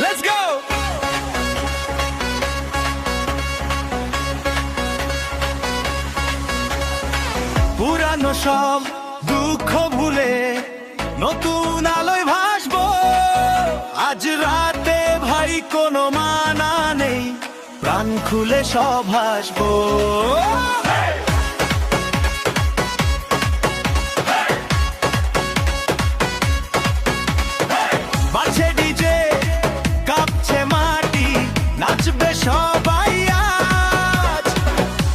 Let's go. পুরানো সব দুঃখ ভুলে নতুন আলোয় ভাসবো। আজ রাতে ভাই কোনো মানা নেই, প্রাণ খুলে সব হাসবো। বাজছে ডিজে, কাঁপছে মাটি, নাচবে সবাই আজ।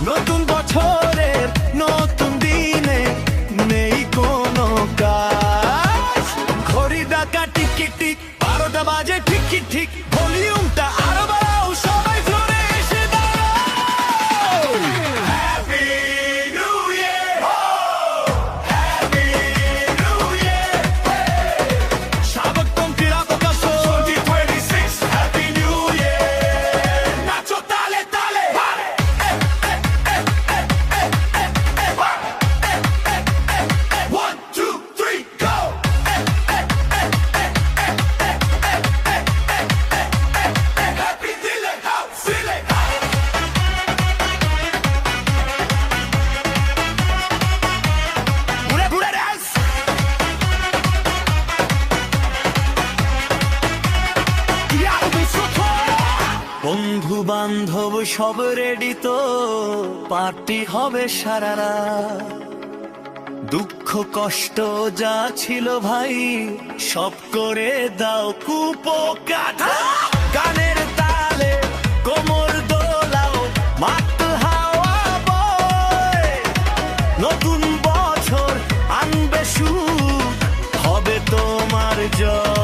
নতুন বছরের নতুন দিনে নেই কোনো কাজ। ঘড়ি ডাকা টিক টিক, 12টা বাজে ঠিক ঠিক। ভলিউমটা আরো বাড়াও, সবাই ফ্লোরে এসে দাঁড়াও। Happy new year, happy new year. স্বাগতম ক্রীড়া প্রকাশ 2026, হ্যাপি নিউ ইয়ার। নাচো তালে তালে, one, two, three, go! Happy feeling, how feeling? ঘুরে ঘুরে dance! বন্ধু বান্ধব সব রেডি তো, পার্টি হবে সারা রাত। দুঃখ কষ্ট যা ছিল ভাই সব করে দাও কুপোকাঠা। গানের তালে কোমর দোলাও, মাত হাওয়া বয়। নতুন বছর আনবে সুখ, হবে তোমার জয়।